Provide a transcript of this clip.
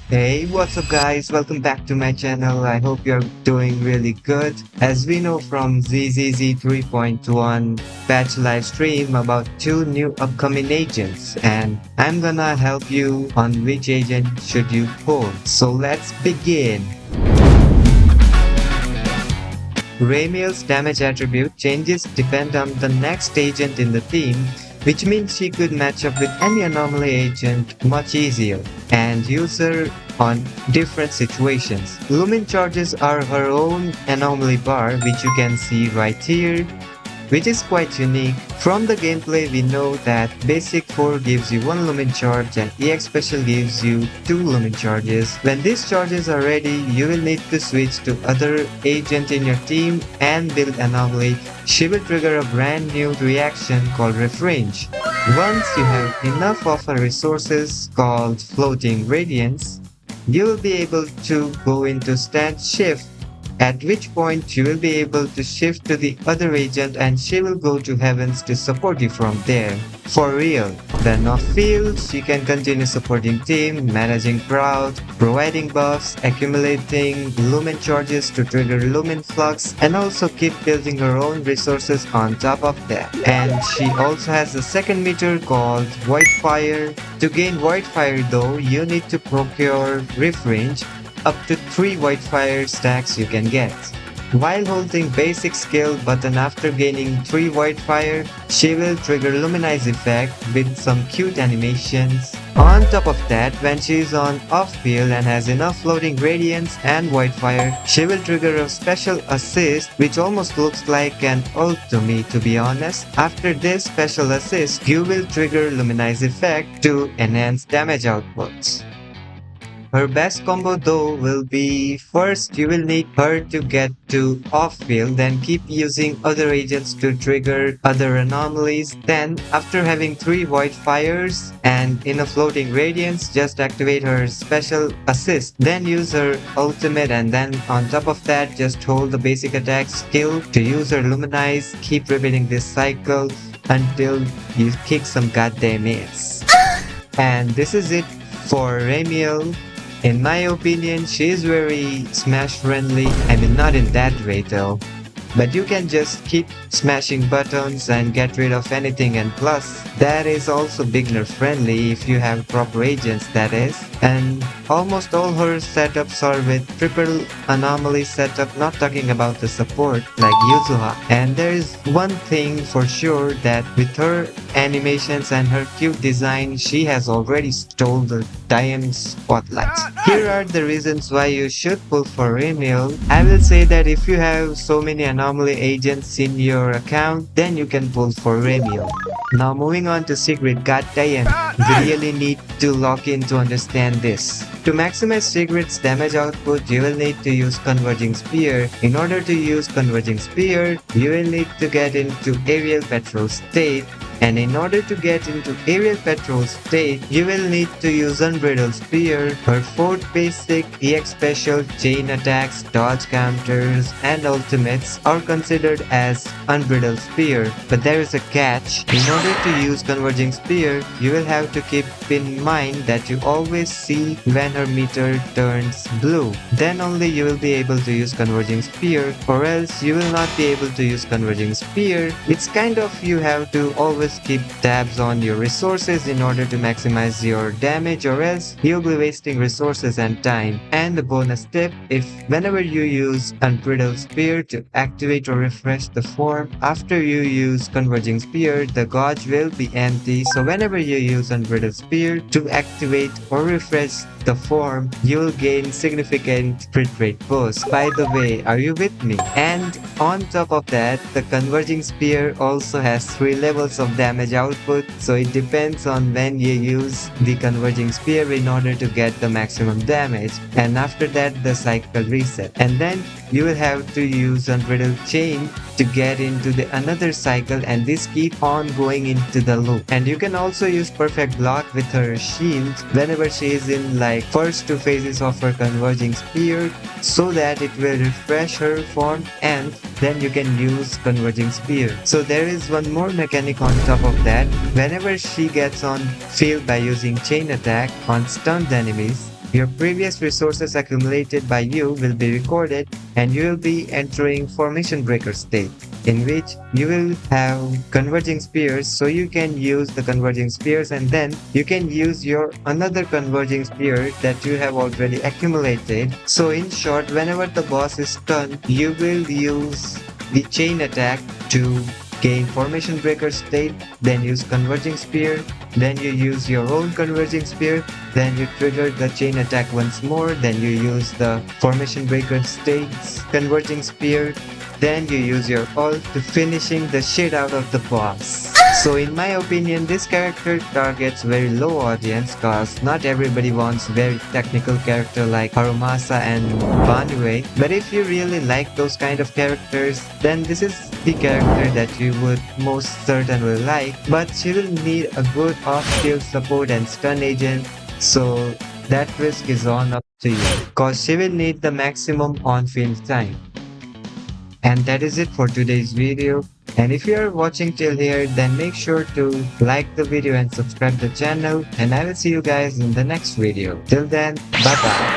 Hey, what's up guys? Welcome back to my channel. I hope you're doing really good. As we know from V3.1 patch live stream about two new upcoming agents, and I'm gonna help you on which agent should you pull. So let's begin. Remielle's damage attribute changes depend on the next agent in the team, which means she could match up with any anomaly agent much easier and use her on different situations. Lumin charges are her own anomaly bar, which you can see right here, which is quite unique. From the gameplay, we know that Basic 4 gives you 1 Lumen charge and EX Special gives you 2 Lumen charges. When these charges are ready, you will need to switch to other agent in your team and build Anomaly. She will trigger a brand new reaction called Refrange. Once you have enough of her resources called Floating Radiance, you will be able to go into Stand Shift, at which point you will be able to shift to the other agent and she will go to heavens to support you from there. For real. Then off field, she can continue supporting team, managing crowd, providing buffs, accumulating lumen charges to trigger lumen flux, and also keep building her own resources on top of that. And she also has a second meter called White Fire. To gain White Fire though, you need to procure Rift Range, up to 3 white fire stacks you can get. While holding basic skill button after gaining 3 white fire, she will trigger Luminize effect with some cute animations. On top of that, when she is on off field and has enough floating radiance and white fire, she will trigger a special assist which almost looks like an ult to me, to be honest. After this special assist, you will trigger Luminize effect to enhance damage outputs. Her best combo though will be, first you will need her to get to off field, then keep using other agents to trigger other anomalies, then after having 3 white fires and in a floating radiance, just activate her special assist, then use her ultimate, and then on top of that just hold the basic attack skill to use her Luminize. Keep repeating this cycle until you kick some goddamn ass. And this is it for Remielle. In my opinion, she is very smash friendly. I mean, not in that way though. But you can just keep smashing buttons and get rid of anything, and plus, that is also beginner friendly if you have proper agents, that is. And almost all her setups are with triple anomaly setup, not talking about the support like Yuzuha. And there is one thing for sure, that with her animations and her cute design, she has already stole the Diamond spotlight. Here are the reasons why you should pull for Remielle. I will say that if you have so many anomaly agents in your account, then you can pull for Remielle. Now moving on to Sigrid, goddamn, we really need to lock in to understand this. To maximize Sigrid's damage output, you will need to use Converging Spear. In order to use Converging Spear, you will need to get into Aerial Patrol state. And in order to get into Aerial Patrol state, you will need to use Unbridled Spear. Her 4th basic, EX Special, Chain Attacks, Dodge Counters, and Ultimates are considered as Unbridled Spear. But there is a catch. In order to use Converging Spear, you will have to keep in mind that you always see when her meter turns blue. Then only you will be able to use Converging Spear, or else you will not be able to use Converging Spear. It's kind of, you have to always keep tabs on your resources in order to maximize your damage, or else you'll be wasting resources and time. And the bonus tip, if whenever you use Unbridled Spear to activate or refresh the form, after you use Converging Spear, the gauge will be empty. So whenever you use Unbridled Spear to activate or refresh the form, you will gain significant crit rate boost. By the way, are you with me? And on top of that, the Converging Spear also has 3 levels of damage output, so it depends on when you use the Converging Spear in order to get the maximum damage, and after that the cycle reset. And then you will have to use Unbridled Chain to get into the another cycle, and this keep on going into the loop. And you can also use Perfect Block with her shield whenever she is in like first 2 phases of her Converging Spear, so that it will refresh her form, and then you can use Converging Spear. So there is one more mechanic on top of that. Whenever she gets on field by using Chain Attack on stunned enemies, Your previous resources accumulated by you will be recorded and you will be entering formation breaker state, in which you will have converging spheres, so you can use the converging spheres and then you can use your another converging sphere that you have already accumulated. So in short, whenever the boss is stunned, you will use the chain attack to gain formation breaker state, then use converging spear, then you use your own converging spear, then you trigger the chain attack once more, then you use the formation breaker states converging spear, then you use your ult to finishing the shit out of the boss. So in my opinion, this character targets very low audience cause not everybody wants very technical character like Harumasa and Banue. But if you really like those kind of characters, then this is the character that you would most certainly like. But she will need a good off-field support and stun agent, so that risk is on up to you. Cause she will need the maximum on-field time. And that is it for today's video. And if you are watching till here, then make sure to like the video and subscribe the channel. And I will see you guys in the next video. Till then, bye bye.